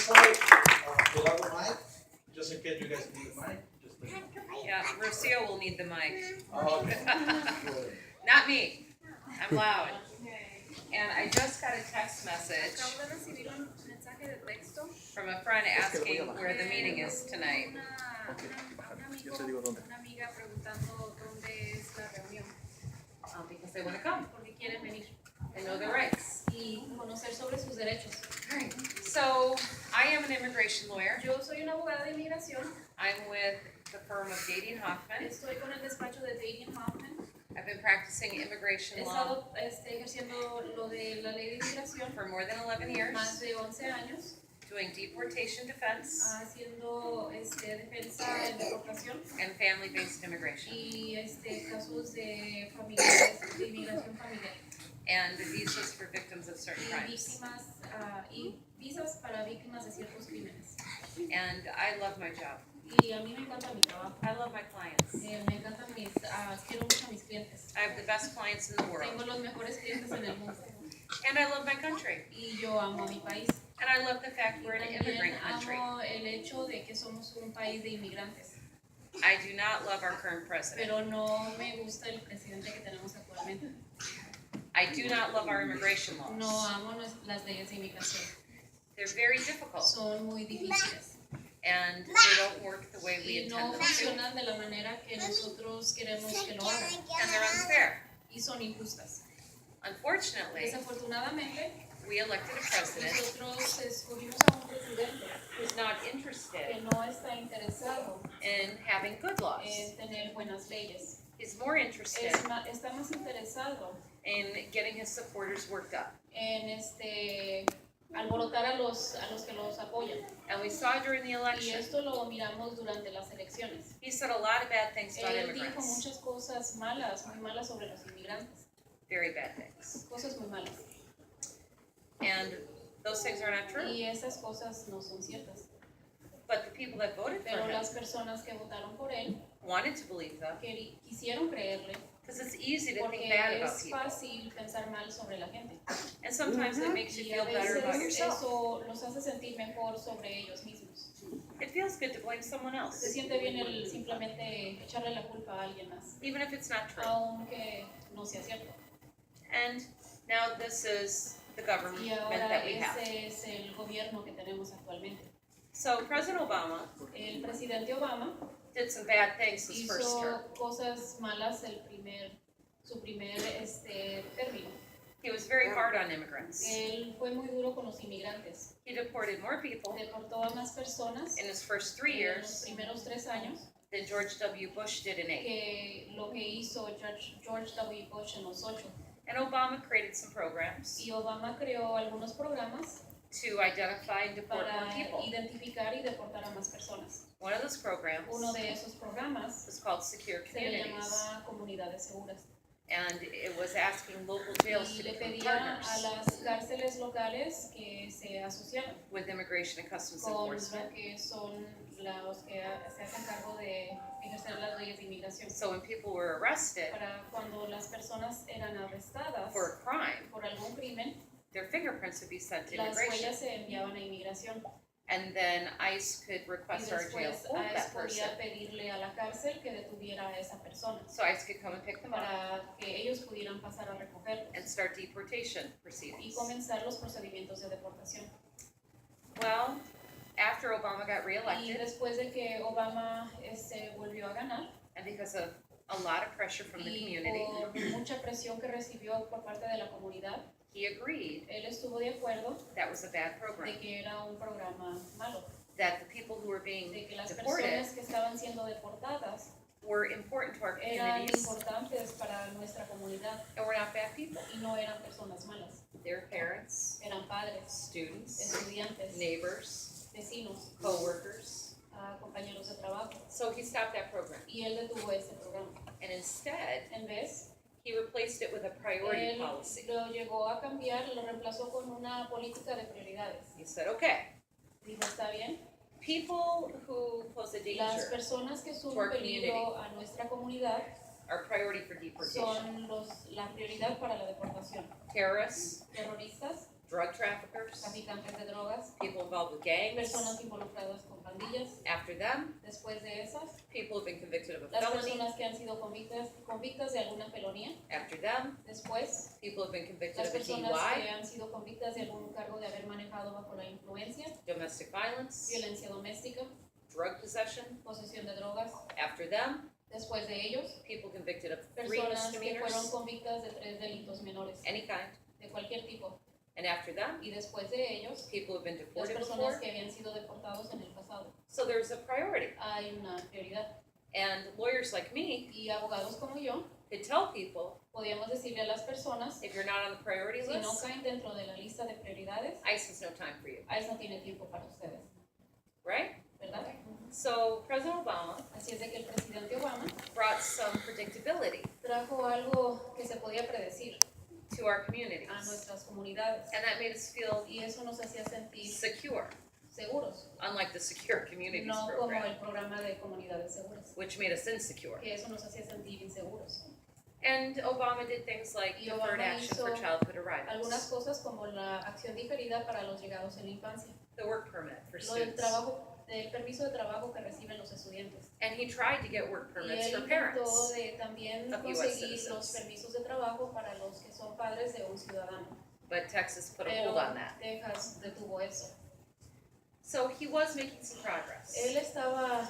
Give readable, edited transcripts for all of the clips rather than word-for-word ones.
side, we'll have a mic, just in case you guys need a mic. Just let me know. Yeah, Rocio will need the mic. Okay. Not me. I'm loud. And I just got a text message Acabo de recibir un mensaje de texto. from a friend asking where the meeting is tonight. Una amiga preguntando dónde es la reunión, Because they want to come. porque quieren venir They know their rights. y conocer sobre sus derechos. Alright. So I am an immigration lawyer. Yo soy una abogada de inmigración. I'm with the firm of Dating Hoffman. Estoy con el despacho de Dating Hoffman. I've been practicing immigration He law estado ejerciendo lo de la ley de inmigración for more than 11 years, más de 11 años, doing deportation defense haciendo defensa en deportación and family-based immigration, y casos de familiares, de inmigración familiar. and visas for victims of certain Y crimes. víctimas y visas para víctimas de ciertos crímenes. And I love my job. Y a mí me encanta mi trabajo. I love my clients. Me encantan quiero mucho a mis clientes. I have the best clients in the world. Tengo los mejores clientes en el mundo. And I love my country. Y yo amo a mi país. And I love the fact we're an También immigrant country. amo el hecho de que somos un país de inmigrantes. I do not love our current president. Pero no me gusta el presidente que tenemos actualmente. I do not love our immigration laws. No amo las leyes de inmigración. They're very difficult, Son muy difíciles. and they don't work the way we Y no intend them to. funcionan de la manera que nosotros queremos que lo hagan. And they're unfair. Y son injustas. Unfortunately, Desafortunadamente, we elected a president nosotros escogimos a un presidente who's not que interested no está interesado in having good laws. en tener buenas leyes. He's more interested Está más interesado in getting his supporters worked up. en alborotar a los que los apoyan. And we saw during the Y election, esto lo miramos durante las elecciones. he said a lot of bad things about Él dijo immigrants. muchas cosas malas, muy malas sobre los inmigrantes. Very bad things. Cosas muy malas. And those things are not true. Y esas cosas no son ciertas. But the people that voted for Pero him las personas que votaron por él wanted to believe them quisieron creerle because it's easy to think porque bad about es people. fácil pensar mal sobre la gente. And sometimes it makes you Y a feel better about veces yourself. eso los hace sentir mejor sobre ellos mismos. It feels good to blame someone Se else, siente bien el simplemente echarle la culpa a alguien más, even if it's not true. aunque no sea cierto. And now this is the government Y ahora that we have. ese es el gobierno que tenemos actualmente. So President Obama El presidente Obama did some bad things his first term. hizo cosas malas su primer término. He was very hard on immigrants. Él fue muy duro con los inmigrantes. He deported more people Deportó a más personas in his first 3 en los years primeros 3 años than George W. Bush did in 8. que lo que hizo George W. Bush en los 8. And Obama created some programs Y Obama creó algunos programas to identify and deport para more people. identificar y deportar a más personas. One of those programs Uno de esos programas was called Secure se le Communities, llamaba Comunidades Seguras. and it was asking local jails Y to le become pedía a partners las cárceles locales que se asociaran with Immigration and Customs con lo Enforcement. que son los que se hacen cargo de ejercer las leyes de inmigración. So when people were arrested Para cuando las personas eran arrestadas for a crime, por algún crimen, their fingerprints would be sent to las immigration, huellas se enviaban a inmigración and then ICE could y request our jail después hold ICE that person, podía pedirle a la cárcel que detuviera a esa persona so ICE could come and pick them up para que ellos pudieran pasar a recogerlos and start deportation y proceedings. comenzar los procedimientos de deportación. Well, after Obama got Y reelected, después de que Obama volvió a ganar and because of a lot of pressure from the y community, por mucha presión que recibió por parte de la comunidad, he agreed él estuvo de acuerdo that was a bad program, de que era un programa malo, that the people who were being de que las deported personas que estaban siendo deportadas were important to our eran communities importantes para nuestra comunidad and were not bad people. y no eran personas malas, Their parents, eran padres, students, estudiantes, neighbors, vecinos, co-workers. compañeros de trabajo. So he stopped that program, Y él detuvo ese programa. and instead, En vez, he replaced it with a priority él policy. lo llegó a cambiar, lo reemplazó con una política de prioridades. He said, okay, Dijo, está bien, people who pose a las danger personas que son to our un peligro a nuestra comunidad are priority for deportation. son la prioridad para la deportación. Terrorists, Terroristas, drug traffickers, traficantes de drogas, people involved with gangs. personas involucradas con pandillas. After them, Después de esas, people who've been convicted of a las felony. personas que han sido convictas de alguna felonía. After them, Después, people who've been convicted las of a personas que DUI, han sido convictas de algún cargo de haber manejado bajo la influencia, domestic violence, violencia doméstica, drug possession. posesión de drogas. After them, Después de ellos, people convicted of 3 personas que fueron misdemeanors, convictas de 3 delitos menores, any kind. de cualquier tipo. And after them, Y después de ellos, people who've been las deported personas before. que habían sido deportados en el pasado. So there's a priority. Hay una prioridad. And lawyers like me Y abogados como yo, could tell people, podíamos decirle a las personas, if you're not on the priority si no list, caen dentro de la lista de prioridades, ICE has no time for you, ICE no tiene tiempo para ustedes, right? ¿verdad? So President Obama Así es de que el presidente Obama brought some predictability trajo algo que se podía predecir to our communities. a nuestras comunidades. And that made us feel Y eso nos hacía sentir secure, seguros, unlike the Secure Communities no como program, el programa de comunidades seguras, which made us insecure. que eso nos hacía sentir inseguros. And Obama did things like Y deferred Obama action for hizo childhood Algunas arrivals, cosas como la acción diferida para los llegados en la infancia, the work permit for lo del students. trabajo, del permiso de trabajo que reciben los estudiantes. And he tried to get work Y permits él for intentó parents. de también of US conseguir citizens. los permisos de trabajo para los que son padres de un ciudadano. But Texas put a Pero hold on that. Texas detuvo eso. So he was making some progress. Él estaba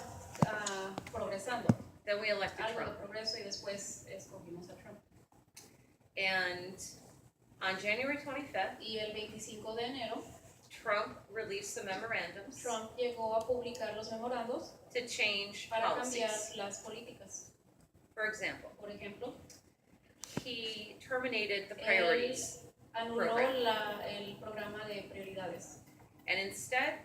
progresando, Then we elected algo de Trump. progreso, y después escogimos a Trump. And on January 25th, Y el 25 de enero, Trump released the memorandums Trump llegó a publicar los memorandos to change para cambiar policies. las políticas. For example, Por ejemplo, he terminated the él priorities anuló program. el programa de prioridades and instead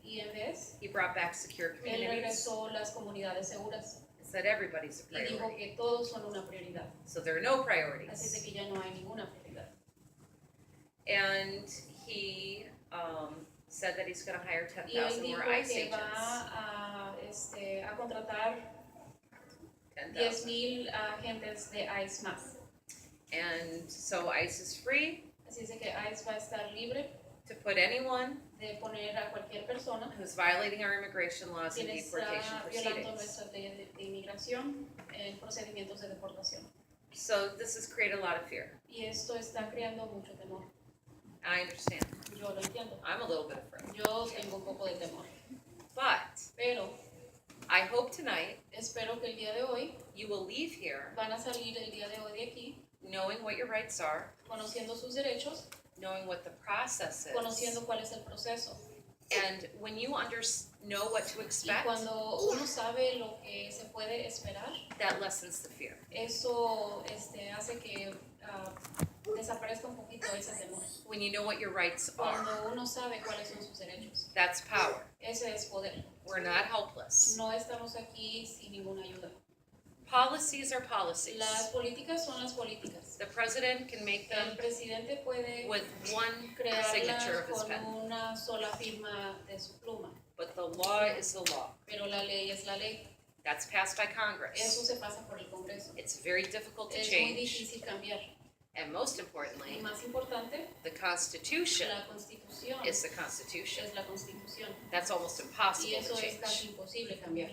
y en vez he brought back secure él communities regresó las comunidades seguras and said everybody's a y dijo priority. que todos son una prioridad. So there are no Así priorities. de que ya no hay ninguna prioridad. And he said that he's going to hire Y él 10,000 dijo more ICE que agents. va a contratar 10,000. 10,000 agentes de ICE más. And so ICE is free Así es de que ICE va a estar libre to put anyone de poner a cualquier persona who's violating our immigration laws que in deportation está violando proceedings. nuestras leyes de inmigración en procedimientos de deportación. So this has created a lot of fear. Y esto está creando mucho temor. I understand. Yo lo entiendo. I'm a little bit afraid. Yo tengo un poco de temor. But Pero I hope tonight espero que el día de hoy you will leave here van a salir el día de hoy de aquí knowing what your rights are, conociendo sus derechos, knowing what the process is. conociendo cuál es el proceso. And when you know what to Y expect, cuando uno sabe lo que se puede esperar, that lessens the fear. eso hace que desaparezca un poquito ese temor. When you know what your rights are, Cuando uno sabe cuáles son sus derechos, that's power. ese es poder. We're not helpless. No estamos aquí sin ninguna ayuda. Policies are policies. Las políticas son las políticas. The president can make them El presidente puede with one signature crearlas of his con pen, una sola firma de su pluma, but the law is the law. pero la ley es la ley. That's passed by Eso Congress. se pasa por el Congreso. It's very difficult to Es muy change, difícil cambiar. and most Y importantly, más importante, the Constitution la Constitución is the Constitution. es la Constitución. That's almost Y impossible eso to es casi change. imposible cambiar.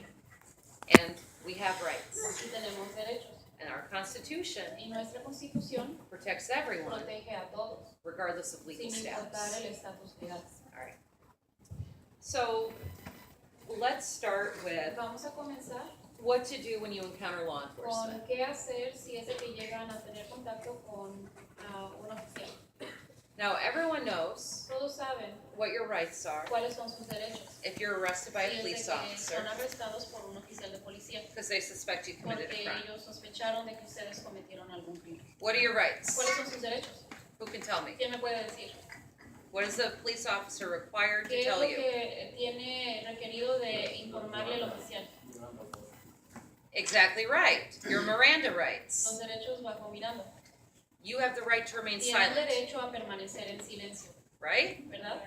And we have rights, Aquí tenemos derechos. and our Constitution Y nuestra Constitución protects everyone, protege a todos, regardless of legal sin importar status. el estatus legal. All right. So let's start with Vamos a comenzar what to do when you encounter law enforcement. con qué hacer si es de que llegan a tener contacto con un oficial. Now, everyone knows Todos saben what your rights are cuáles son sus derechos. if you're arrested by Si a es de police que officer son arrestados por un oficial de policía, because they suspect you committed porque a crime. ellos sospecharon de que ustedes cometieron algún crimen. What are your rights? ¿Cuáles son sus derechos? Who can tell me? ¿Quién me puede decir? What is the police officer required to ¿Qué es tell lo you? que tiene requerido de informarle al oficial? Exactly right. Your Miranda Los rights. derechos bajo Miranda. You have the right to remain Tienen silent, derecho a permanecer en silencio, right? ¿verdad?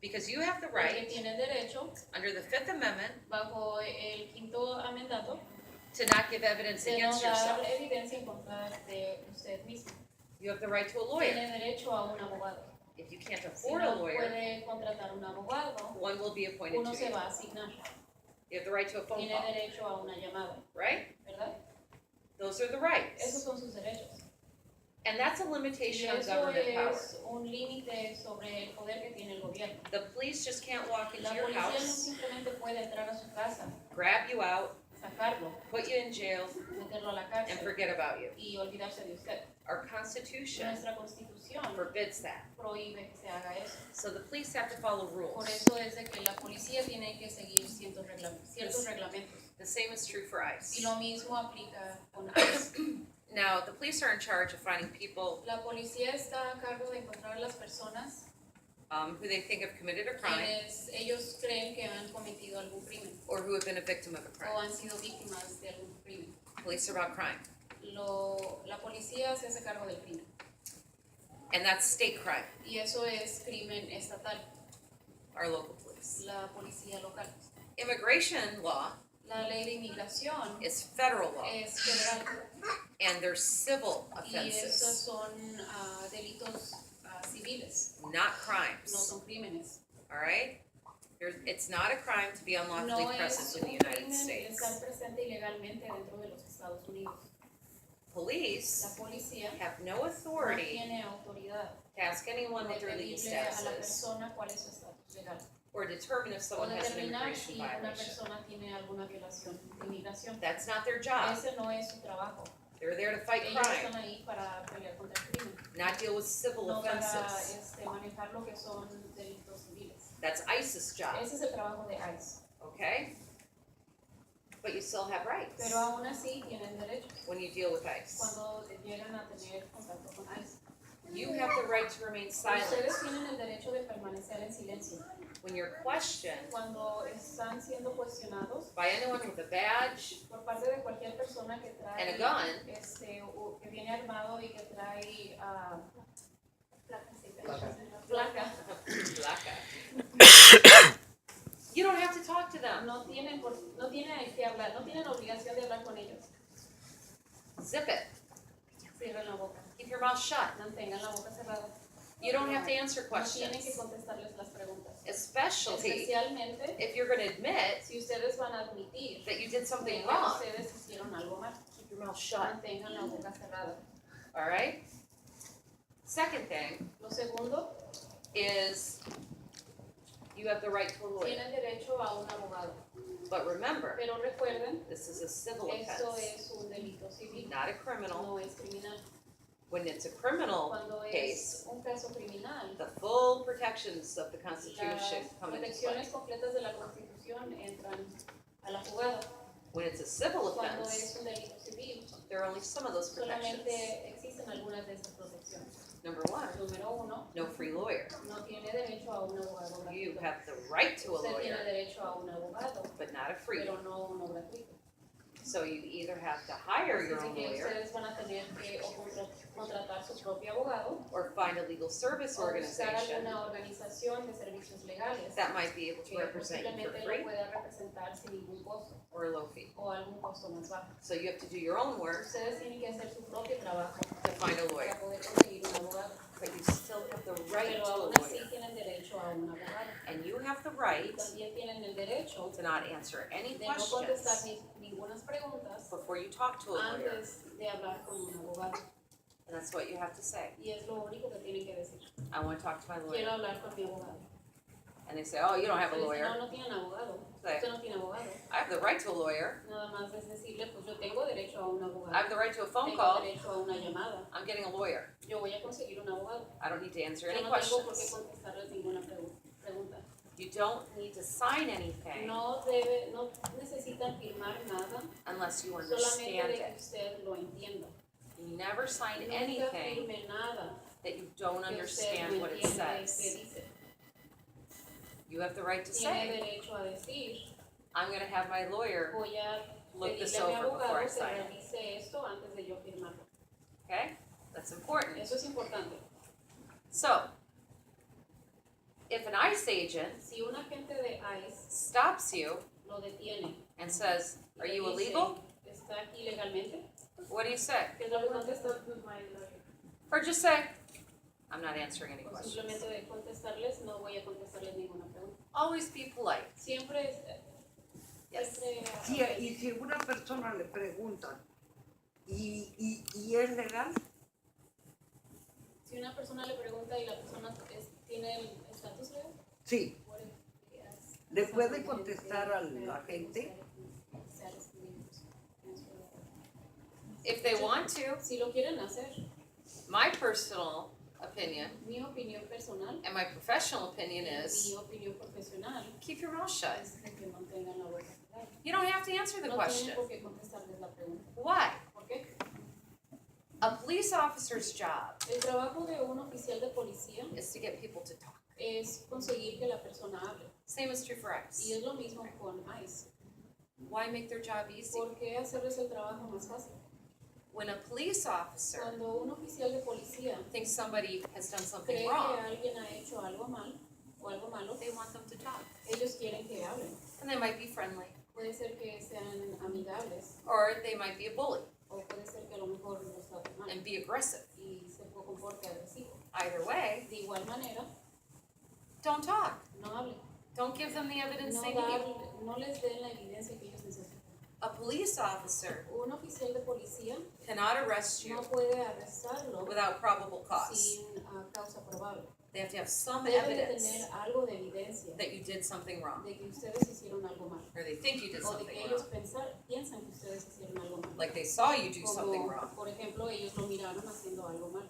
Because you have the Porque right tienen derecho, under the Fifth Amendment bajo el quinto amendato, to not give evidence de no against dar yourself. evidencia en contra de usted mismo. You have the right to a lawyer. Tiene derecho a un abogado. If you can't Si afford a no lawyer, puede contratar un abogado, one will be appointed uno to se you. va a asignar. You have the right to a phone Tiene call, derecho a una llamada, right? ¿verdad? Those are the Esos rights. son sus derechos. And that's a Y limitation on eso government power. es un límite sobre el poder que tiene el gobierno. The police just can't walk into La your policía no house, simplemente puede entrar a su casa, grab you out, sacarlo, put you in jail, meterlo a la and cárcel forget about you. y olvidarse de usted. Our Constitution Nuestra Constitución forbids that. prohíbe que se haga eso. So the police have to follow Por rules. eso es de que la policía tiene que seguir ciertos reglamentos. The same is true for Y ICE. lo mismo aplica con ICE. Now, the police are in charge of finding people La policía está a cargo de encontrar a las personas who they think have committed a crime quienes ellos creen que han cometido algún crimen or who have been a victim of a o crime. han sido víctimas de algún crimen. Police are about crime. La policía se hace cargo del crimen And that's state crime, y eso es crimen estatal, our local police. la policía local. Immigration law La ley de inmigración is federal law, es federal and they're civil y esos offenses, son delitos civiles, not no crimes. son crímenes. All right? It's not a crime to be unlawfully No es present in un the United crimen States. estar presente ilegalmente dentro de los Estados Unidos. Police La policía have no no authority tiene autoridad to ask anyone de what their legal pedirle a la status is persona cuál es su estatus legal or determine if o someone has an determinar immigration si una violation. persona tiene alguna violación de inmigración. That's not their job. Ese no es su trabajo. They're there to fight Ellos crime, están ahí para pelear contra el crimen, not deal with civil no para offenses. manejar lo que son delitos civiles. That's ICE's job, Ese es el trabajo de ICE. okay? But you still have rights Pero aún así tienen derechos when you deal with ICE. cuando llegan a tener contacto con ICE. You have the right to remain silent Ustedes tienen el derecho de permanecer en silencio. when you're questioned Cuando están siendo cuestionados by anyone with a badge por parte de cualquier persona que trae and a gun. que viene armado y que trae placa, sí, Placa. placa. Placa. You don't have to talk to them. No tienen que hablar, no tienen obligación de hablar con ellos. Zip it. Cierren la boca, Keep your mouth shut. mantengan la boca cerrada. You don't have to answer No tienen que questions, contestarles las preguntas. especially Especialmente if you're going to admit si ustedes van a admitir that you did de something que wrong. ustedes hicieron algo mal. Keep your mouth shut. Mantengan la boca cerrada. All right? Second thing Lo segundo, is you have the right to a lawyer. tienen derecho a un abogado. But remember, Pero recuerden, this is a civil eso offense, es un delito civil, not a criminal. no es criminal. When it's a criminal Cuando case, es un caso criminal, the full protections of the Constitution las come into play. protecciones completas de la Constitución entran a la jugada. When it's a civil Cuando offense, es un delito civil, there are only some of those protections. solamente existen algunas de estas protecciones. Number one, Número uno, no free lawyer. no tiene derecho a un abogado You gratuito. have the right to a Usted tiene lawyer, derecho a un abogado, but not a free pero one. no uno gratuito. So you either have to hire your Así own que lawyer ustedes van a tener que contratar su propio abogado or find a legal service o buscar organization alguna organización de servicios legales that might be able to que represent you for posiblemente free lo pueda representar sin ningún costo or a low fee. o algún costo más bajo. So you have to do your own work Ustedes tienen que hacer su propio trabajo to find a lawyer, para poder conseguir un abogado, but you still have the right pero to a aún así lawyer. tienen derecho a un abogado. And you have the Y right también tienen el derecho to not answer any de no contestar questions ninguna preguntas before you talk to a lawyer. antes de hablar con un abogado. And that's what you have to say. Y es lo único que tienen que decir. I want to talk to my Quiero lawyer. hablar con mi abogado. And they say, oh, you don't have a Ustedes lawyer. no tienen abogado. Say, Usted no tiene abogado. I have the right to a lawyer. Nada más es decirle, pues yo tengo derecho a un abogado. I have the right to a phone Tengo call. derecho a una llamada. I'm getting a lawyer. Yo voy a conseguir un abogado. I don't need to answer Yo any no tengo por qué questions. contestarles ninguna pregunta. You don't need to sign anything No necesitan firmar nada, unless you solamente understand de que it. usted lo entienda. You never sign Nunca anything firme nada that you don't que usted understand no what it entiende que says. dice. You have the right to Tiene say, derecho a decir, I'm going to have my lawyer voy a look this pedirle a mi over before I abogado que sign it. revise esto antes de yo firmarlo. Okay? That's important. Eso es importante. So, if an ICE agent Si un agente de ICE stops you lo detiene, and says, y are le you dice, illegal? ¿está aquí legalmente? What do you say? ¿Qué es lo que contesta? Or just say, I'm not answering any o questions. simplemente de contestarles, no voy a contestarles ninguna pregunta. Always be polite. Siempre, Yes. siempre, Sí, y si una persona le pregunta, ¿y es legal? si una persona le pregunta y la persona tiene el estatus legal, Sí. puede ¿Le puede contestar a la gente? If they want to, Si lo quieren hacer, my personal opinion mi opinión personal, and my professional opinion mi is opinión profesional, keep your mouth shut. es de que mantengan la boca cerrada. You don't have to answer the No question. tienen por qué contestarles la pregunta. Why? ¿Por qué? A police officer's job El trabajo de un oficial de policía is to get people to talk. es conseguir que la persona hable. Same is true for Y ICE. es lo mismo con ICE. Why make their job easy? ¿Por qué hacerles el trabajo más fácil? When a police officer Cuando un oficial de policía thinks somebody has done something cree que wrong, alguien ha hecho algo mal o algo malo, they want them to talk. ellos quieren que hablen. And they might be friendly, Puede ser que sean amigables or they might be a bully o puede ser que a lo mejor los traten mal and be aggressive. y se comporte agresivo. Either way, De igual manera, don't talk. no hablen. Don't give them the evidence No, they need. no les den la evidencia que ellos necesitan. A police officer Un oficial de policía cannot arrest you no puede arrestarlo without probable cause. sin causa probable. They have to have some Deben de evidence tener algo de evidencia that you did something wrong, de que ustedes hicieron algo mal or they think you did o de something que ellos wrong, piensan que ustedes hicieron algo mal. like they saw you do something Como, wrong, por ejemplo, ellos lo miraron haciendo algo mal,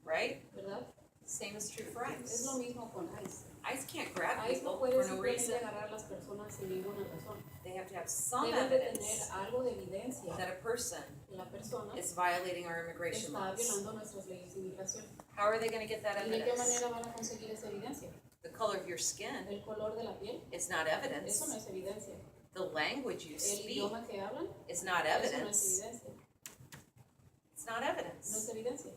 right? ¿verdad? Same is true for Es ICE. lo mismo con ICE. ICE can't grab ICE no people puede for no simplemente reason. agarrar a las personas sin ninguna razón. They have to have some Deben de tener evidence algo de evidencia that a person que la persona is violating our immigration está laws. violando nuestras leyes de inmigración. How are they going to get that ¿Y de qué evidence? manera van a conseguir esa evidencia? The color of your skin El color de la piel, is not evidence. eso no es evidencia. The language you El speak idioma que hablan, is not eso no es evidence. evidencia. It's not No es evidence. evidencia.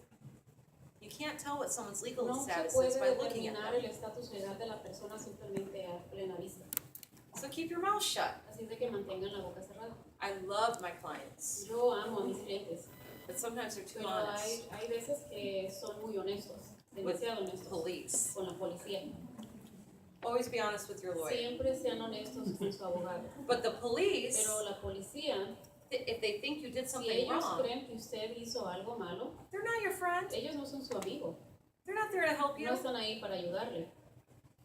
You can't tell what someone's legal No se status puede is by looking at determinar them. el estatus legal de la persona simplemente a plena vista. So keep your mouth shut. Así es de que mantengan la boca cerrada. I love my clients, Yo amo a mis clientes, but sometimes they're too pero honest. hay veces que son muy honestos, demasiado honestos Police. con la policía. Always be honest with your lawyer. Siempre sean honestos con su abogado. But the police, Pero la policía, if they think you did si something ellos wrong, creen que usted hizo algo malo, they're not your friend. ellos no son su amigo. They're not there to help you. No están ahí para ayudarle.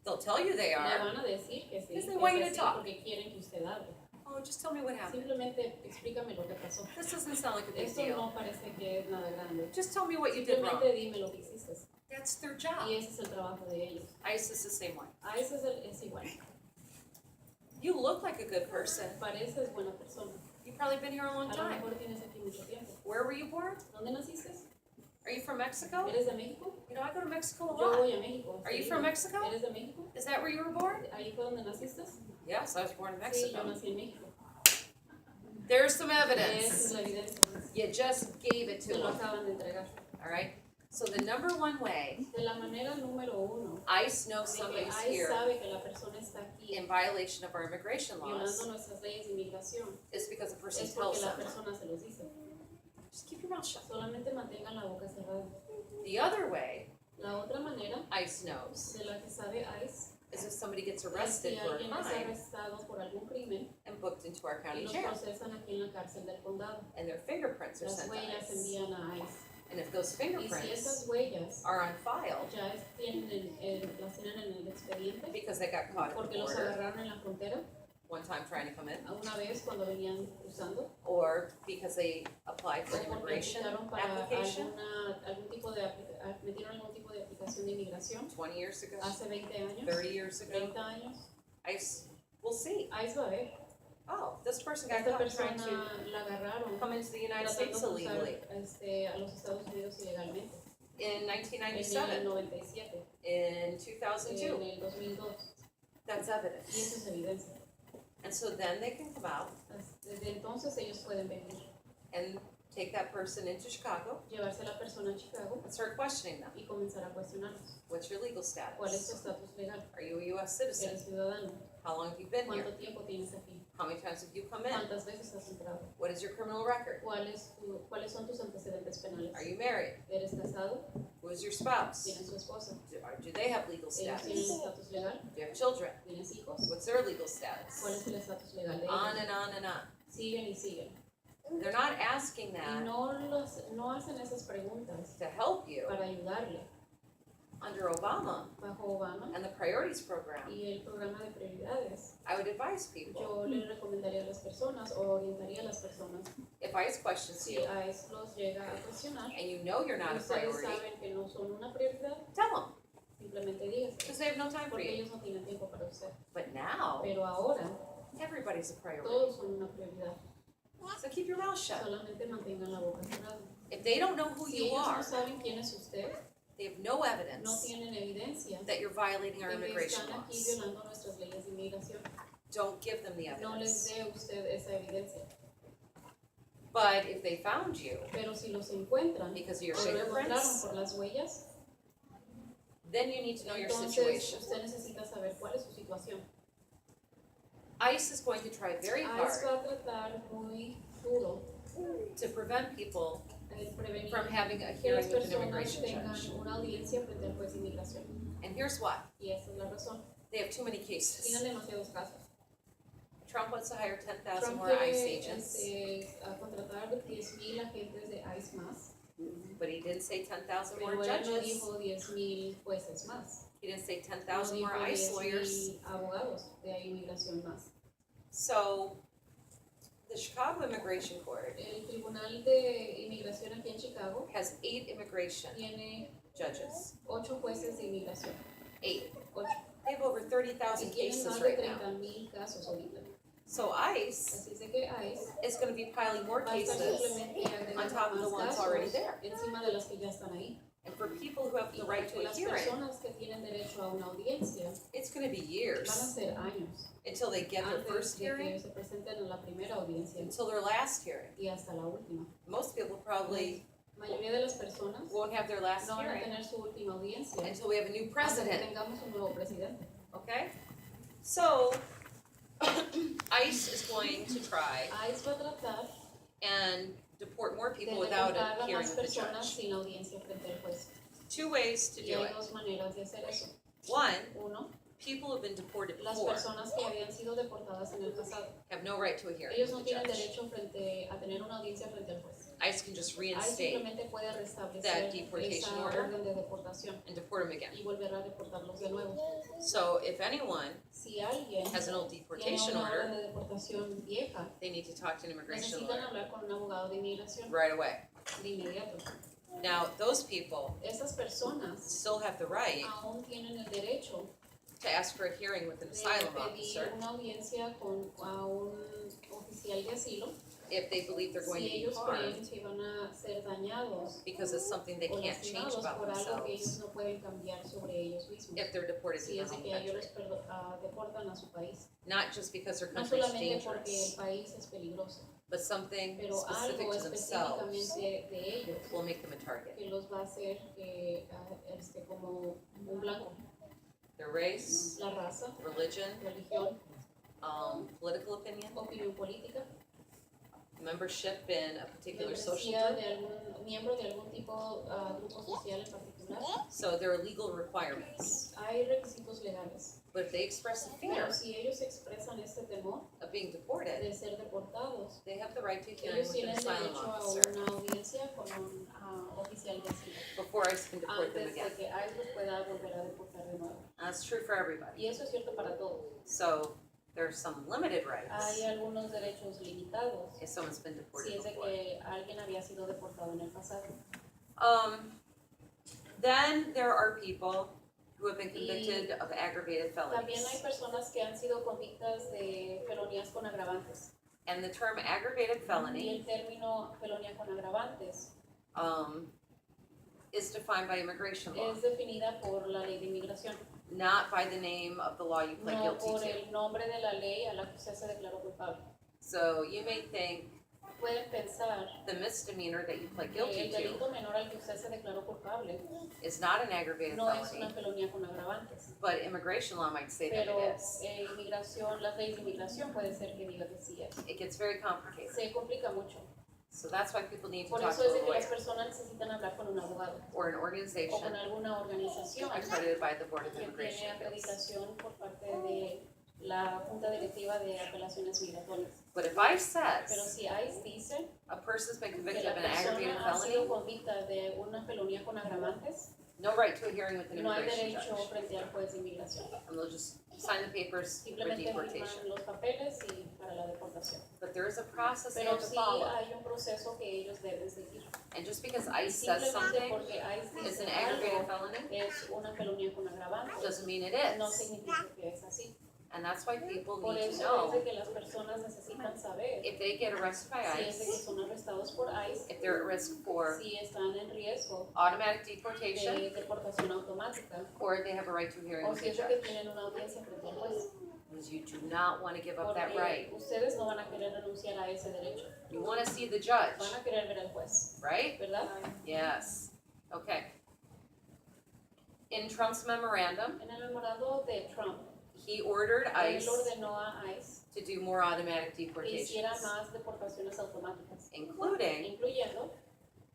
They'll tell you they Le are. van a decir que sí, Because they que want you es to así talk. porque quieren que usted hable. Oh, just tell me what happened. Simplemente explícame lo que pasó. This doesn't sound like a big Esto deal. no parece que es nada grande. Just tell me what you did wrong. Simplemente dime lo que hiciste. That's their job. Y ese es el trabajo de ellos. ICE is the same way. A ese es igual. You look like a good person. Pareces buena persona. You've probably been here a A long lo time. mejor tienes aquí mucho tiempo. Where were you born? ¿Dónde naciste? Are you from Mexico? ¿Eres de México? You know, I go to Mexico a Yo lot. voy a México. Are you seguido. from Mexico? ¿Eres de México? Is that where you were born? ¿Ahí fue donde naciste? Yes, I was born in Sí, yo Mexico. nací en México. There's some Esa es evidence. la evidencia. You just gave it to Se lo them. acaban de entregar. All right? So the number one way De la manera número uno, ICE knows de que somebody's ICE here sabe que la persona está aquí in violation of our immigration violando laws nuestras leyes de inmigración, is because the person es porque tells la them. persona se los dice. Just keep your mouth shut. Solamente mantengan la boca cerrada. The other way La otra manera ICE knows de la que sabe ICE is if somebody gets es si arrested for a alguien es crime arrestado por algún crimen and booked into our y county los jail, procesan aquí en la cárcel del condado. and their fingerprints are Las sent to huellas se ICE. envían a ICE. And if those Y si fingerprints esas huellas are on file ya las tienen en el expediente because they got caught at porque the los border agarraron en la frontera one time trying to come in, a una vez cuando venían cruzando or because they applied o for an porque immigration aplicaron para application algún tipo de metieron algún tipo de aplicación de inmigración 20 years ago, hace 20 años, 30 years ago, 30 años, ICE will see. ICE va a ver. Oh, this person got Esta caught trying persona to la agarraron come into the United tratando States de illegally cruzar a los Estados Unidos ilegalmente in en el 1997, 97, in en 2002. el 2002 That's y evidence. eso es evidencia. And so then they can come out Desde entonces ellos pueden venir, and take that person into Chicago llevarse a la persona a Chicago and start questioning them. y comenzar a cuestionarlos. What's your legal ¿Cuál es tu status? estatus legal? Are you a U.S. citizen? ¿Eres ciudadano? How long have you been here? ¿Cuánto tiempo tienes aquí? How many times have you come in? ¿Cuántas veces has entrado? What is your criminal record? ¿Cuáles son tus antecedentes penales? Are you married? ¿Eres casado? Who is your spouse? ¿Quién es su esposa? Do they have legal ¿Ellos tienen status? estatus legal? Do you have children? ¿Tienes hijos? What's their legal ¿Cuál status? es el estatus legal de On ellos? and on and on. Siguen y siguen. They're not asking Y that no hacen esas preguntas to help you para ayudarle. under Obama Bajo Obama and the priorities program. y el programa de prioridades, I would advise people, yo le recomendaría a las personas o orientaría a las personas, if ICE questions si you ICE los llega a cuestionar, and you know you're not a ustedes priority, saben que no son una prioridad, tell them, simplemente díganse, because they have no time for porque you. ellos no tienen tiempo para usted. But now, Pero ahora, everybody's a priority. todos son una prioridad, So keep your mouth shut. solamente mantengan la boca cerrada. If they don't know who Si you ellos no are, saben quién es usted, they have no no evidence tienen evidencia that you're violating our de que immigration están aquí laws. violando nuestras leyes de inmigración, Don't give them the no les evidence. dé usted esa evidencia. But if they found you Pero si los encuentran, because of your o lo encontraron fingerprints, por las huellas, then you need to know your entonces situation. usted necesita saber cuál es su situación. ICE is going to try very ICE hard va a tratar muy duro to prevent people el prevenir from having a que las hearing with an personas immigration tengan judge. una audiencia frente al juez de inmigración. And here's why. Y esa es la razón. They have too many cases. Tienen demasiados casos. Trump wants to hire 10,000 Trump more ICE quiere agents, a contratar 10,000 agentes de ICE más, but he didn't say 10,000 pero more él no judges. dijo 10,000 jueces más. He didn't say No 10,000 more dijo ICE lawyers. 10,000 abogados de inmigración más. So, the Chicago Immigration Court El Tribunal de Inmigración aquí en Chicago has 8 immigration tiene judges. 8 jueces de inmigración. 8. 8. They have over Y 30,000 tienen cases más de right now. 30,000 casos ahorita. So ICE Así es de que ICE is going to be piling more va a estar cases simplemente agregando on top of the más ones casos already there. encima de las que ya están ahí. And for people who have Y the right para to a las hearing, personas que tienen derecho a una audiencia it's going to be van a years ser años until they get their antes first de que hearing, se presenten en la primera audiencia until their last hearing. y hasta la última. Most people probably La mayoría de las personas won't have their last no van a hearing tener su última audiencia until we have a new hasta que president, tengamos un nuevo presidente. okay? So, ICE is going to try ICE va a tratar and deport more de people without deportar a a hearing más with the personas judge. sin audiencia frente al juez. 2 ways to Y do hay it. dos maneras de hacer eso. One, Uno, people who have been deported las before personas que habían sido deportadas en el pasado. have no right to a hearing Ellos with no the tienen judge. derecho a tener una audiencia frente al juez. ICE can just ICE reinstate simplemente puede that restablecer deportation esa order orden de deportación and deport them again. y volver a deportarlos de nuevo. So if anyone Si alguien has an old tiene deportation una orden order, de deportación vieja, they need to talk to an immigration necesitan lawyer hablar con un abogado de inmigración right away. de inmediato. Now, those people Esas personas still have the right aún tienen el derecho to ask for a hearing with an de asylum pedir officer una audiencia a un oficial de asilo if they believe they're going si to be ellos harmed creen que van a ser dañados because it's something they o can't change lastimados about por algo que ellos themselves no pueden cambiar sobre ellos mismos. if they're deported to Si their es de home que ellos country. los deportan a su país. Not just because their No country is solamente porque el dangerous, país es peligroso, but something pero specific algo to themselves específicamente de ellos will make them a target. que los va a hacer como un blanco. Their race, La raza, religion, religión, political opinion, opinión política, membership in a particular social membresía group. de algún miembro de algún tipo, grupo social en particular. So there are legal requirements. Hay requisitos legales, But if they express a fear pero si ellos expresan este temor of being deported, de ser deportados, they have the right to a hearing ellos with an tienen asylum derecho a officer una audiencia con un oficial de asilo before ICE can deport them antes de again. que ICE los pueda volver a deportar de nuevo. That's true for everybody. Y eso es cierto para todos. So there are some limited rights Hay algunos derechos limitados if someone's been si deported es de before. que alguien había sido deportado en el pasado. Then there are people who have been convicted of aggravated También hay felonies. personas que han sido convictas de felonías con agravantes. And the term aggravated Y felony el término felonía con agravantes is defined by immigration law, es definida por la ley de inmigración, not by the name of the law you pled no guilty por to. el nombre de la ley a la que usted se declaró culpable. So you may think Pueden pensar the misdemeanor that you pled que guilty el to delito menor al que usted se declaró culpable is not an aggravated no es una felony, felonía con agravantes. but immigration law might say that Pero it is. inmigración, las leyes de inmigración puede ser que diga que sí es. It gets very complicated. Se complica mucho. So that's why people need to Por talk eso to es de a que las lawyer personas necesitan hablar con un abogado or an o con organization alguna organización accredited by the Board of que Immigration tiene Appeals. acreditación por parte de la Junta Directiva de Apelaciones Migratorias. But if ICE Pero says si ICE dice a person's been que convicted la of an aggravated persona ha sido felony, convicta de una felonía con agravantes, no right to a hearing with an no hay immigration derecho judge. frente al juez de inmigración. And they'll just sign the papers for Simplemente deportation. firman los papeles y para la deportación. But there is a process they Pero have to sí follow. hay un proceso que ellos deben seguir. And just because Y ICE says simplemente something porque ICE is dice an aggravated algo felony, es una felonía con agravantes, doesn't mean it no is. significa que es así. And that's why people Por need to eso es know de que las personas necesitan saber if they get arrested by si es de que ICE, son arrestados por ICE, if they're at risk for si están en riesgo automatic deportation, de deportación automática or they have a right to a hearing o with si the es de que judge. tienen una audiencia frente al juez. Because you do not want to give up that right. Porque ustedes no van a querer renunciar a ese derecho. You want to see the judge, Van a querer ver al juez, right? ¿verdad? Yes. Okay. In Trump's memorandum, En el memorando de Trump, he ordered él ICE ordenó a ICE to do more automatic que hiciera deportations, más deportaciones automáticas, including incluyendo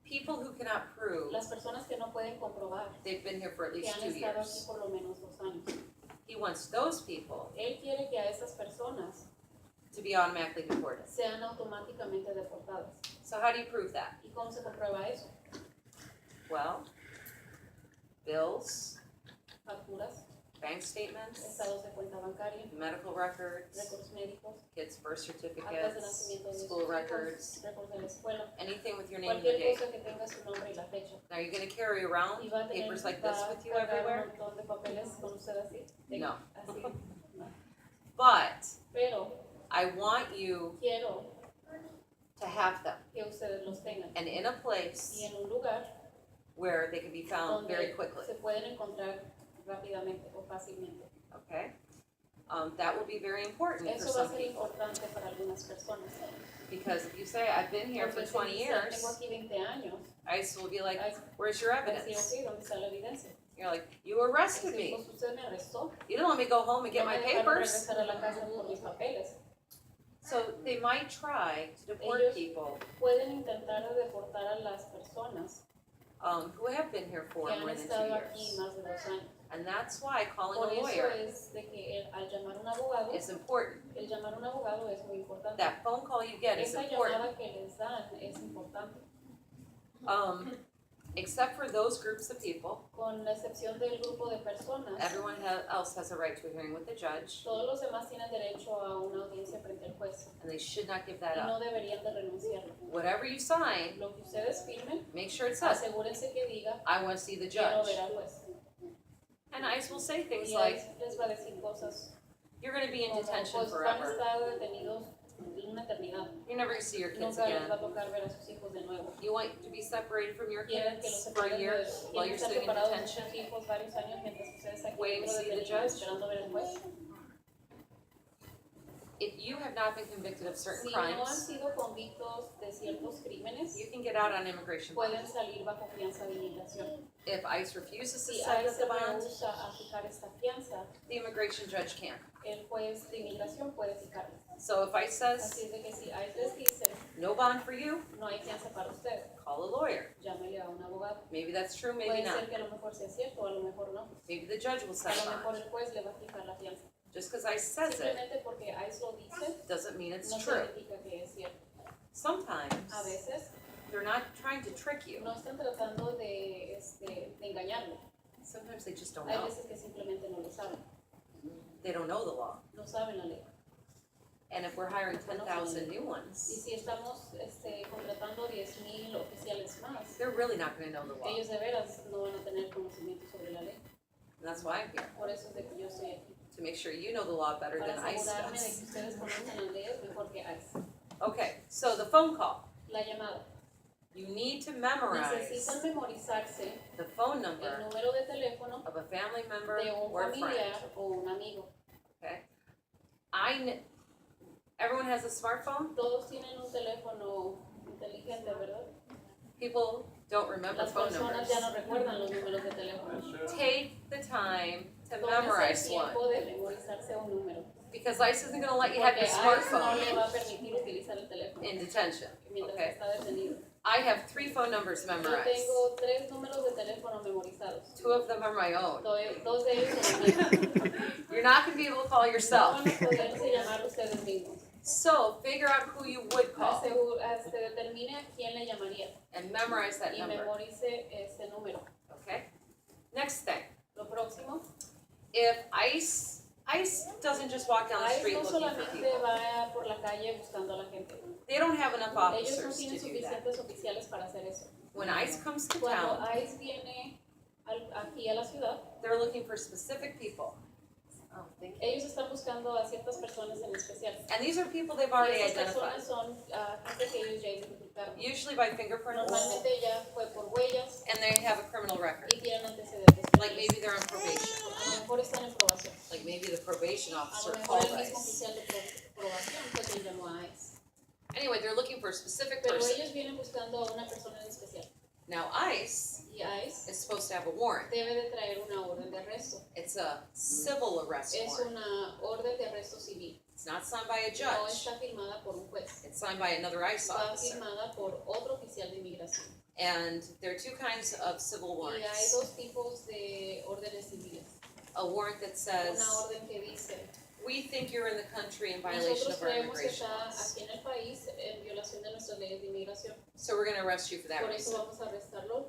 people who cannot prove las personas que no pueden comprobar they've been here for at que least han 2 estado aquí years. por lo menos 2 años. He wants those people Él quiere que a estas personas to be automatically deported. sean automáticamente deportadas. So how do you prove that? ¿Y cómo se comprueba eso? Well, bills, Facturas, bank statements, estados de cuenta bancaria, medical records, récords médicos, kids' birth actas de certificates, nacimiento de sus school hijos, records, récords de la escuela, anything with your name and your cualquier date. cosa que tenga su nombre y la fecha. Now, you're gonna carry around Y va a tener papers like this va a with you cargar everywhere? un montón de papeles con usted así. No. Así. No. But Pero I want you quiero to have them que ustedes los tengan. and in a Y place en un lugar where they can be found very quickly, se pueden encontrar rápidamente o fácilmente. okay? That will be very important for Eso va a some ser people, importante para algunas personas. because if you say, I've been here for Porque si 20 dice, years, tengo aquí 20 años, ICE will be like, ICE where's your va a decir, evidence? ok, ¿dónde está la evidencia? You're like, you arrested Decir, me. pues usted me arrestó. You didn't let me go home and get No my me dejaron papers. regresar a la casa por mis papeles. So they might try to deport Ellos- people Pueden intentar deportar a las personas who have been here for que han more than 2 estado aquí years. más de 2 años. And that's why calling Por a eso lawyer es de que al llamar a un abogado, is important. el llamar a un abogado es muy importante. That phone call you get is Esa important. llamada que les dan es importante, Except for those groups of people, con la excepción del grupo de personas. everyone else has a right to a hearing with the judge, Todos los demás tienen derecho a una audiencia frente al juez and they should not give y that up. no deberían de renunciarlo. Whatever you sign, Lo que ustedes firmen, make sure it says, asegúrense que diga, I want to see the quiero judge. ver al juez. And ICE will say things Y like, ahí les va a decir cosas you're going to be in como, detention pues van a forever. estar detenidos una eternidad. You're never going to see your kids Nunca les again. va a tocar ver a sus hijos de nuevo. You want to be separated from your Quieren que los kids for a separen year de, while quieren you're estar sitting in separados de detention? sus hijos varios años mientras ustedes aquí Waiting to dentro see the detenidos judge? esperando ver al juez. If you have not been convicted of certain Si no han crimes, sido convictos de ciertos crímenes, you can get out on immigration bond. pueden salir bajo fianza de inmigración. If ICE refuses to Si set ICE the bond, rehúsa a fijar esta fianza, the immigration judge can. el juez de inmigración puede fijarla. So if ICE says, Así es de que si ICE les dice, no bond for you, no hay fianza para usted, call a lawyer. llámele a un abogado. Maybe that's true, maybe Puede not. ser que a lo mejor sea cierto o a lo mejor no. Maybe the judge will A set a lo mejor bond. el juez le va a fijar la fianza. Just because ICE says it Simplemente porque ICE lo dice, doesn't mean it's no true. significa que es cierto. Sometimes A veces they're not trying to trick you. no están tratando de engañarlo. Sometimes they just don't Hay know. veces que simplemente no lo saben, They don't know the law. no saben la ley. And if we're hiring 10,000 new Y ones, si estamos contratando 10,000 oficiales más, they're really not going to know the law. ellos de veras no van a tener conocimiento sobre la ley. And that's why I'm here, Por eso es de que yo estoy aquí, to make sure you know the law better para than ICE asegurarme de does. que ustedes conocen las leyes mejor que ICE. Okay, so the phone call. La llamada. You need to memorize Necesitan memorizarse the phone el number número de teléfono of a family member de un or a friend. familiar o un amigo. Okay? Everyone has a smartphone. Todos tienen un teléfono inteligente, ¿verdad? People don't remember Las phone personas numbers. ya no recuerdan los números de teléfono. Take the time to Tómese el memorize one. tiempo de memorizarse un número. Because ICE isn't going to let you have Porque your ICE no smartphone le va a permitir utilizar el teléfono in detention. mientras Okay. está detenido. I have 3 phone numbers Yo memorized. tengo 3 números de teléfono memorizados. 2 of them are my own. 2 de ellos son míos. You're not going to be able to call No yourself. van a poderse llamar ustedes mismos. So figure out who you would call Determine a quién le llamaría and memorize that y number. memorice ese número. Okay? Next thing. Lo próximo, If ICE doesn't just walk down the ICE street no looking for solamente people. va por la calle buscando a la gente. They don't have enough Ellos no officers to tienen do that. suficientes oficiales para hacer eso. When ICE comes to Cuando town, ICE viene aquí a la ciudad, they're looking for specific people. Oh, thank you. ellos están buscando a ciertas personas en especial. And these are people they've Y already esas identified. personas son gente que ellos ya identificaron. Usually by fingerprints, Normalmente ya fue por huellas and they have a criminal record. y tienen antecedentes. Like maybe they're on probation. A lo mejor están en probación. Like maybe the probation A lo officer mejor called el mismo ICE. oficial de probación fue quien llamó a ICE. Anyway, they're looking for a specific Pero person. ellos vienen buscando a una persona en especial. Now ICE Y ICE is supposed to have a warrant. debe de traer una orden de arresto. It's a civil arrest Es warrant. una orden de arresto civil. It's not signed by a No judge. está firmada por un juez. It's signed by another ICE Está officer. firmada por otro oficial de inmigración. And there are 2 kinds of civil Y hay warrants. 2 tipos de órdenes civiles. A warrant that says, Una orden que dice, we think you're in the country in violation nosotros of our creemos que immigration está laws. aquí en el país en violación de nuestras leyes de inmigración. So we're going to arrest you for that Por eso reason. vamos a arrestarlo.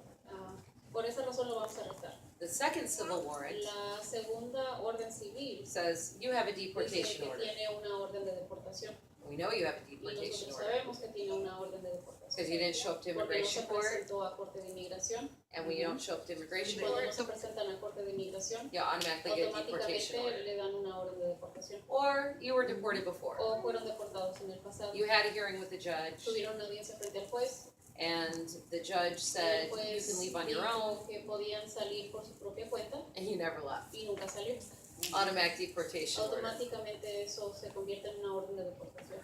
Por esa razón lo vamos a arrestar. The second civil warrant La segunda orden civil says you have a dice deportation que order. tiene una orden de deportación. We know you have a Y deportation nosotros order sabemos que tiene una orden de deportación. because you didn't show up to Porque no immigration se court, presentó a corte de inmigración. and when you don't show up to immigration Cuando no court, se presentan a corte de inmigración, you automatically get a deportation automáticamente order. le dan una orden de deportación. Or you were deported before. O fueron deportados en el pasado. You had a hearing with the judge, Tuvieron una audiencia frente al juez. and the judge said El you juez can leave on your own, dijo que podían salir por su propia cuenta and you never left. y nunca salió. Automatic deportation order. Automáticamente eso se convierte en una orden de deportación.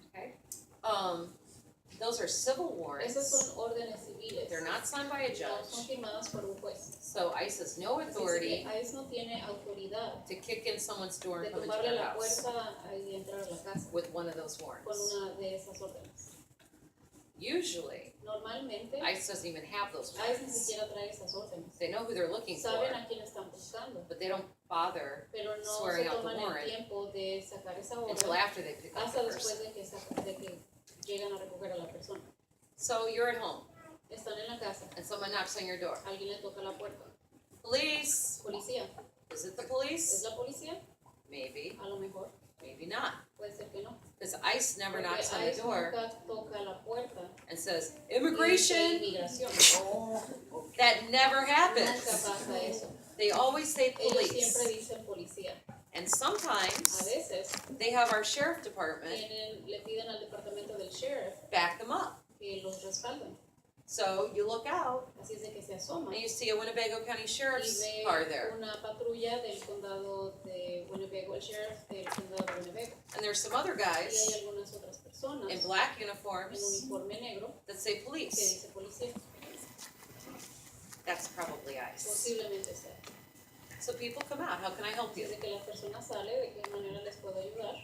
Okay. Those are civil Esas warrants. son órdenes civiles. They're not signed by a No son judge. firmadas por un juez. So ICE has no Así es authority que ICE no tiene autoridad to kick in someone's door de and come into tumbarle their la house puerta y entrar a la casa with one of those con warrants. una de esas órdenes. Usually, Normalmente ICE doesn't even have those ICE ni warrants. siquiera trae esas órdenes. They know who they're looking for, Saben a quién están buscando, but they don't bother pero no Swearing se out the toman el warrant tiempo de sacar esa until orden after they pick up hasta the después person. de que llegan a recoger a la persona. So you're at home, Están en la casa, and someone knocks on your door. alguien le toca la puerta. Police! Policía, Is it the ¿es police? la policía? Maybe, A lo mejor, maybe not. puede ser que no. Because ICE never Porque knocks on the ICE door nunca toca la puerta. and says, Y dice immigration! inmigración. That never Nunca happens. pasa eso. They always say Ellos police. siempre dicen policía. And A sometimes veces they have our sheriff department le piden al departamento del sheriff back them up. que los respalden. So you look out Así es de que se asoman and you see a Winnebago County y Sheriff's ve car there. una patrulla del condado de Winnebago, el sheriff del condado de Winnebago. And there's some other Y hay guys algunas otras personas in black en uniforms uniforme negro that say que police. dice policía. That's probably ICE. Posiblemente sea. So people come out. How can I help you? Dice que las personas salen, de qué manera les puedo ayudar.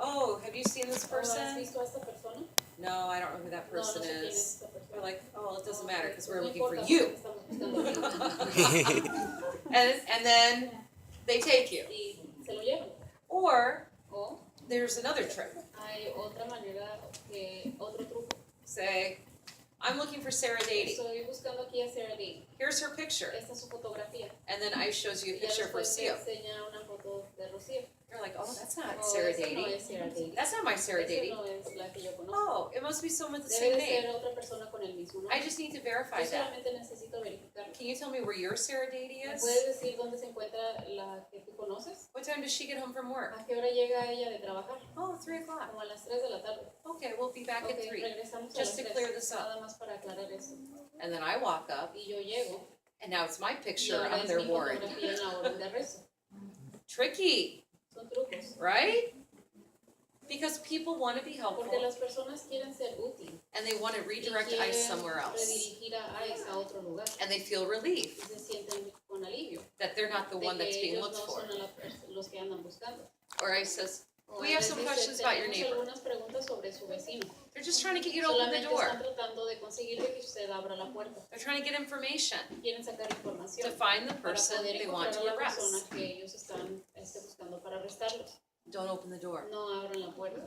Oh, have you seen this ¿O has person? visto a esta persona? No, I don't know who that No, no person sé quién es is. esta persona. We're like, oh, it doesn't Oh, matter ok, because pues we're no looking for importa, you. porque estamos buscando a ti. And then they take you. Y se lo llevan. Or O there's another trick. hay otra manera, otro truco. Say, I'm looking for Sarah Dady. Estoy buscando aquí a Sarah Lee. Here's her picture. Esta es su fotografía. And then ICE shows you a Y ya picture of después te Rocio. enseña una foto de Rocío. You're like, oh, that's not Oh, Sarah esa no Dady. es Sarah Dady. That's not my Sarah Esa Dady. no es la que yo conozco. Oh, it must be someone with the Debe same de ser name. otra persona con el mismo I nombre. just need to verify Yo that. solamente necesito verificarlo. Can you tell me where your Sarah Dady ¿Me is? puedes decir dónde se encuentra la que tú conoces? What time does she get home from work? ¿A qué hora llega ella de trabajar? Oh, 3 o'clock. Como a las 3 de la tarde. Okay, we'll be back Ok, at 3. regresamos a Just las to 3. clear this up. Nada más para aclarar eso. And then I walk up, Y yo llego and now it's my y picture ahora on es their mi warrant. fotografía en la orden de arresto. Tricky, Son trucos. right? Because people want to be helpful, Porque las personas quieren ser útil. and they want to Y redirect quieren ICE somewhere else. redirigir a ICE a otro lugar. And they feel relief. Y se sienten con alivio. that they're not the de one that's que being ellos looked no for. son los que andan buscando. Or I says, O we a have veces some dice, questions about your "Tenemos neighbor." algunas preguntas sobre su vecino. They're just trying to get you to open the Solamente door. están tratando de conseguir de que usted abra la puerta. They're trying to get information Quieren sacar to información find the para person poder they want encontrar to a la persona arrest. que ellos están buscando para arrestarlos. Don't open the door. No abran la puerta.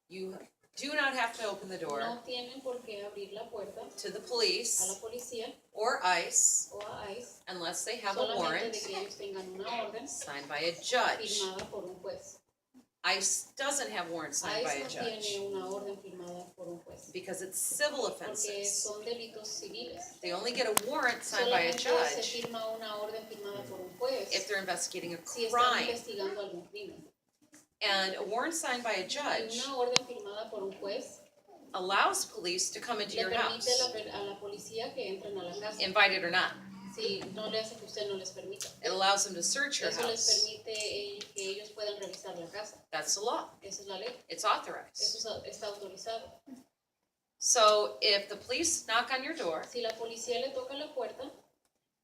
You do not have to open the door No tienen por qué abrir la puerta to the a la police policía or ICE o a ICE unless they have a solamente warrant de que ellos tengan una orden signed by a judge. firmada por un juez. ICE doesn't have warrants signed by ICE a no judge tiene una orden firmada por un juez because it's civil porque offenses. son delitos civiles. They only get a warrant signed by a Solamente se judge firma una orden firmada por un juez if they're investigating a si están crime. investigando algún crimen. And a warrant signed by a Y judge una orden firmada por un juez allows police to come into le your permite house, a la policía que entren a la casa. invited or not. Si no le hace que usted no les permita. It allows them to search your Eso les house. permite que ellos puedan revisar la casa. That's the law. Esa es la ley. It's authorized. Eso está autorizado. So if the police knock on your door, Si la policía le toca la puerta,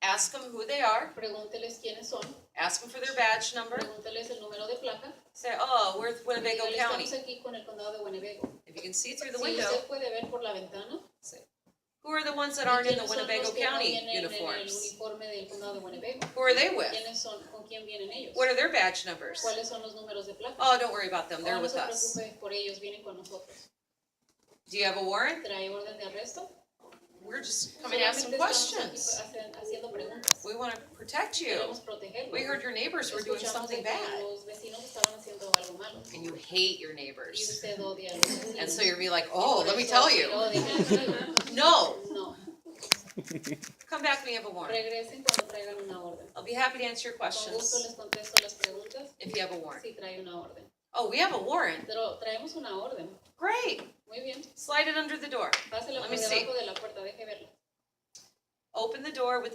ask them who they are, pregúnteles quiénes son, ask them for their badge number, pregúnteles el número de placa. say, oh, we're Winnebago Dígale, County. estamos aquí con el condado de Winnebago. If you can see through the Si window, usted puede ver por la ventana, who are the ones that aren't in the ¿quiénes son Winnebago los que no County vienen en el uniforms? uniforme del condado de Winnebago? Who are they with? ¿Quiénes son? ¿Con quién vienen ellos? What are their badge numbers? ¿Cuáles son los números de placa? Oh, don't worry about them, Oh, they're no with se us. preocupe por ellos, vienen con nosotros. Do you have a warrant? ¿Trae orden de arresto? We're just coming to ask some Solamente estamos questions. aquí haciendo preguntas. We want to protect you. Queremos protegerlos. We heard your neighbors were doing Escuchamos something de que bad, los vecinos estaban haciendo algo malo. and you hate your Y neighbors. usted odia a los vecinos. And so you're be like, Y oh, por let me eso tell you. lo odian. No, No, come back when you have a warrant. regresen cuando traigan una orden. I'll be happy to answer your Con gusto questions les contesto las preguntas if you have a warrant. si trae una orden. Oh, we have a warrant. Pero traemos una orden. Great. Muy bien. Slide it under the door. Pásela Let por me see. debajo de la puerta, deje verla. Open the door with